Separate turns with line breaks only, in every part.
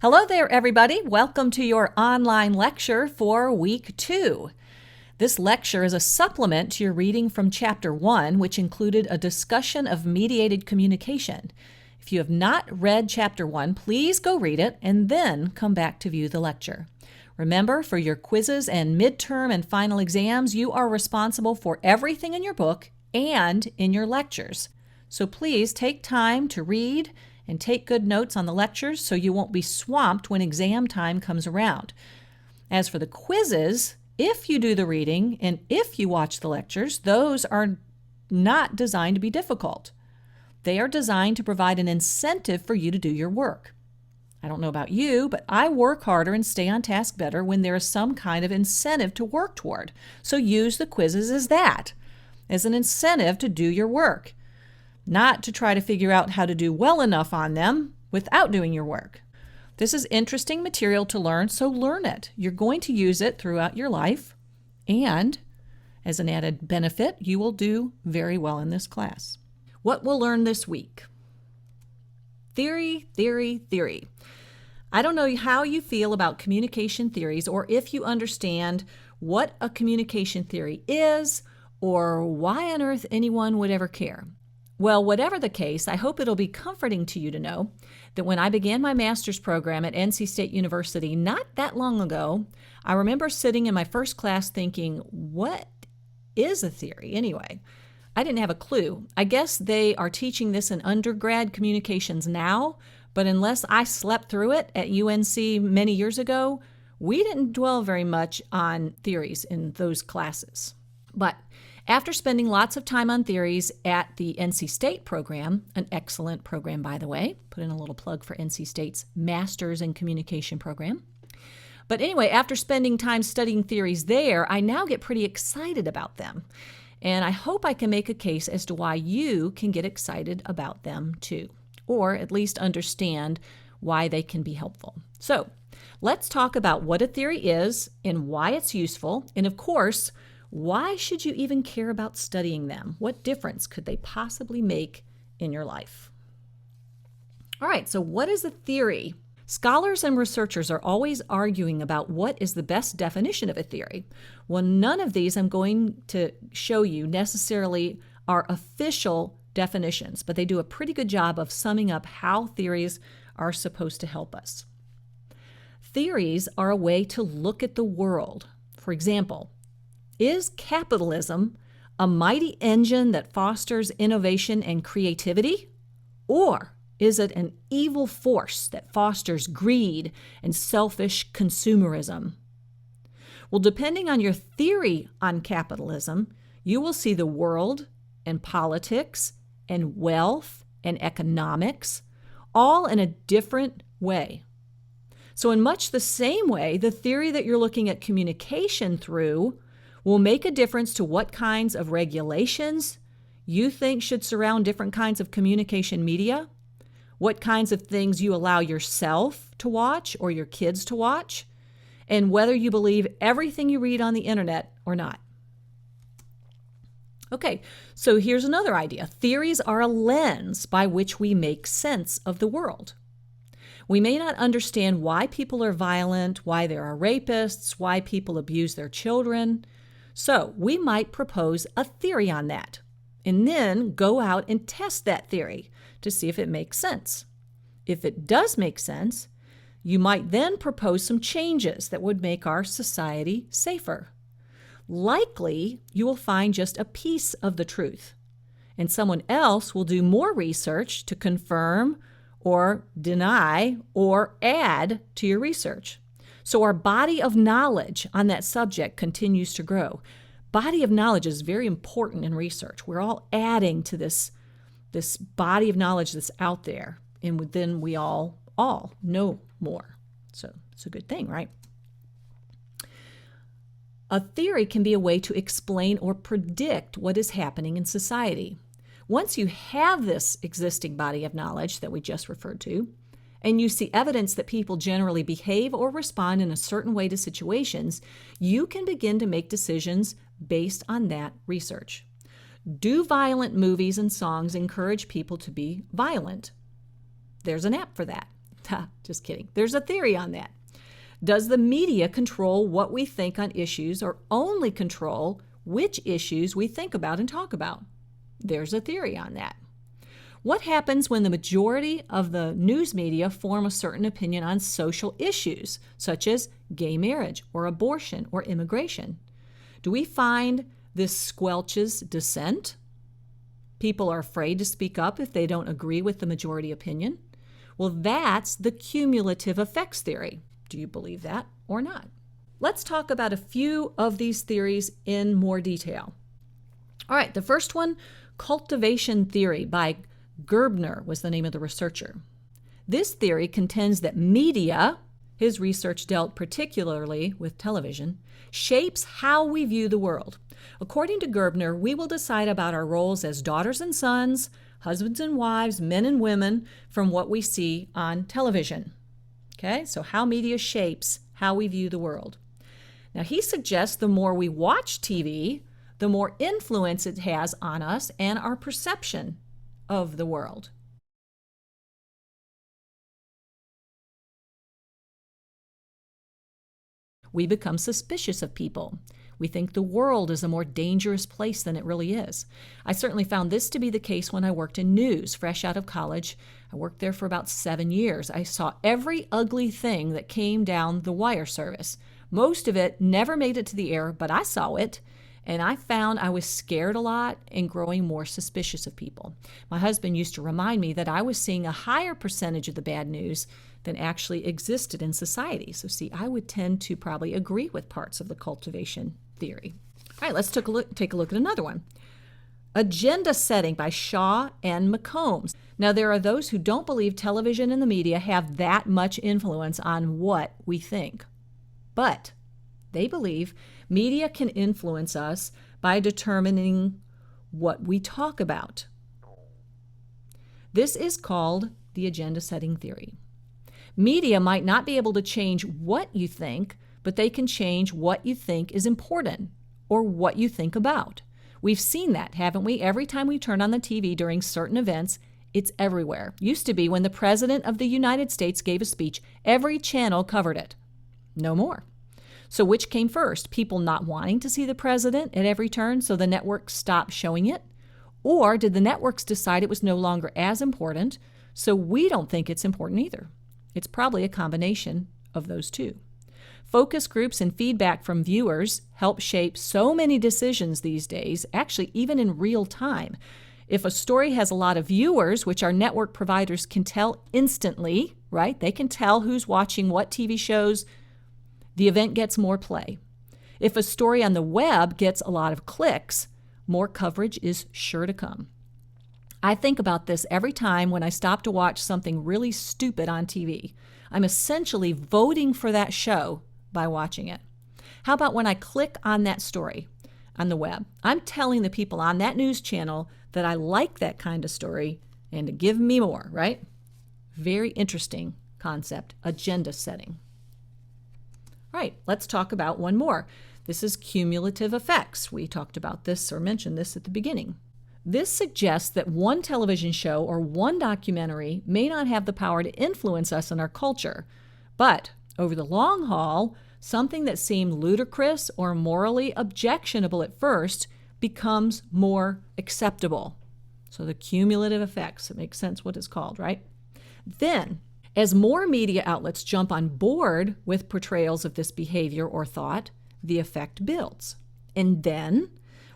Hello there, everybody. Welcome to your online lecture for week 2. This lecture is a supplement to your reading from chapter 1, which included a discussion of mediated communication. If you have not read chapter 1, please go read it and then come back to view the lecture. Remember, for your quizzes and midterm and final exams, you are responsible for everything in your book and in your lectures. So please take time to read and take good notes on the lectures so you won't be swamped when exam time comes around. As for the quizzes, if you do the reading and if you watch the lectures, those are not designed to be difficult. They are designed to provide an incentive for you to do your work. I don't know about you, but I work harder and stay on task better when there is some kind of incentive to work toward. So use the quizzes as that, as an incentive to do your work, not to try to figure out how to do well enough on them without doing your work. This is interesting material to learn, so learn it. You're going to use it throughout your life, and as an added benefit, you will do very well in this class. What we'll learn this week? Theory. I don't know how you feel about communication theories or if you understand what a communication theory is or why on earth anyone would ever care. Well, whatever the case, I hope it'll be comforting to you to know that when I began my master's program at NC State University not that long ago, I remember sitting in my first class thinking, what is a theory anyway? I didn't have a clue. I guess they are teaching this in undergrad communications now, but unless I slept through it at UNC many years ago, we didn't dwell very much on theories in those classes. But after spending lots of time on theories at the NC State program, an excellent program, by the way, put in a little plug for NC State's Masters in Communication program. But anyway, after spending time studying theories there, I now get pretty excited about them. And I hope I can make a case as to why you can get excited about them too, or at least understand why they can be helpful. So let's talk about what a theory is and why it's useful, and of course, why should you even care about studying them? What difference could they possibly make in your life? All right, so what is a theory? Scholars and researchers are always arguing about what is the best definition of a theory. Well, none of these I'm going to show you necessarily are official definitions, but they do a pretty good job of summing up how theories are supposed to help us. Theories are a way to look at the world. For example, is capitalism a mighty engine that fosters innovation and creativity? Or is it an evil force that fosters greed and selfish consumerism? Well, depending on your theory on capitalism, you will see the world and politics and wealth and economics all in a different way. So in much the same way, the theory that you're looking at communication through will make a difference to what kinds of regulations you think should surround different kinds of communication media, what kinds of things you allow yourself to watch or your kids to watch, and whether you believe everything you read on the internet or not. Okay, so here's another idea. Theories are a lens by which we make sense of the world. We may not understand why people are violent, why there are rapists, why people abuse their children. So we might propose a theory on that, and then go out and test that theory to see if it makes sense. If it does make sense, you might then propose some changes that would make our society safer. Likely, you will find just a piece of the truth, and someone else will do more research to confirm or deny or add to your research. So our body of knowledge on that subject continues to grow. Body of knowledge is very important in research. We're all adding to this body of knowledge that's out there, and then we all know more. So it's a good thing, right? A theory can be a way to explain or predict what is happening in society. Once you have this existing body of knowledge that we just referred to, and you see evidence that people generally behave or respond in a certain way to situations, you can begin to make decisions based on that research. Do violent movies and songs encourage people to be violent? There's an app for that. Just kidding. There's a theory on that. Does the media control what we think on issues or only control which issues we think about and talk about? There's a theory on that. What happens when the majority of the news media form a certain opinion on social issues, such as gay marriage or abortion or immigration? Do we find this squelches dissent? People are afraid to speak up if they don't agree with the majority opinion? Well, that's the cumulative effects theory. Do you believe that or not? Let's talk about a few of these theories in more detail. All right, the first one, cultivation theory by Gerbner was the name of the researcher. This theory contends that media, his research dealt particularly with television, shapes how we view the world. According to Gerbner, we will decide about our roles as daughters and sons, husbands and wives, men and women from what we see on television. Okay, so how media shapes how we view the world. Now, he suggests the more we watch TV, the more influence it has on us and our perception of the world. We become suspicious of people. We think the world is a more dangerous place than it really is. I certainly found this to be the case when I worked in news, fresh out of college. I worked there for about 7 years. I saw every ugly thing that came down the wire service. Most of it never made it to the air, but I saw it, and I found I was scared a lot and growing more suspicious of people. My husband used to remind me that I was seeing a higher percentage of the bad news than actually existed in society. So see, I would tend to probably agree with parts of the cultivation theory. All right, let's take a look at another one. Agenda setting by Shaw and McCombs. Now, there are those who don't believe television and the media have that much influence on what we think. But they believe media can influence us by determining what we talk about. This is called the agenda setting theory. Media might not be able to change what you think, but they can change what you think is important or what you think about. We've seen that, haven't we? Every time we turn on the TV during certain events, it's everywhere. Used to be when the President of the United States gave a speech, every channel covered it. No more. So which came first? People not wanting to see the president at every turn, so the networks stopped showing it? Or did the networks decide it was no longer as important, so we don't think it's important either? It's probably a combination of those two. Focus groups and feedback from viewers help shape so many decisions these days, actually even in real time. If a story has a lot of viewers, which our network providers can tell instantly, right? They can tell who's watching what TV shows, the event gets more play. If a story on the web gets a lot of clicks, more coverage is sure to come. I think about this every time when I stop to watch something really stupid on TV. I'm essentially voting for that show by watching it. How about when I click on that story on the web? I'm telling the people on that news channel that I like that kind of story and to give me more, right? Very interesting concept, agenda setting. All right, let's talk about one more. This is cumulative effects. We talked about this or mentioned this at the beginning. This suggests that one television show or one documentary may not have the power to influence us in our culture, but over the long haul, something that seemed ludicrous or morally objectionable at first becomes more acceptable. So the cumulative effects, it makes sense what it's called, right? Then, as more media outlets jump on board with portrayals of this behavior or thought, the effect builds. And then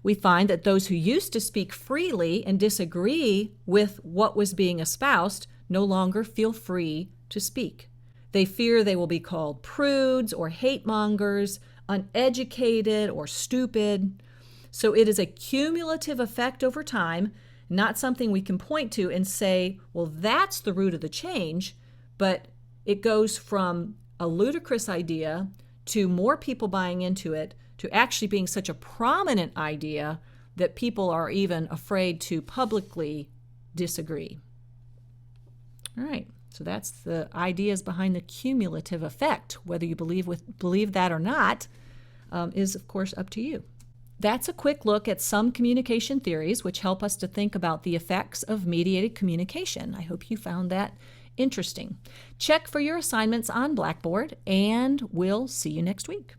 we find that those who used to speak freely and disagree with what was being espoused no longer feel free to speak. They fear they will be called prudes or hate mongers, uneducated or stupid. So it is a cumulative effect over time, not something we can point to and say, well, that's the root of the change, but it goes from a ludicrous idea to more people buying into it to actually being such a prominent idea that people are even afraid to publicly disagree. All right, so that's the ideas behind the cumulative effect. Whether you believe that or not is, of course, up to you. That's a quick look at some communication theories which help us to think about the effects of mediated communication. I hope you found that Interesting. Check for your assignments on Blackboard, and we'll see you next week.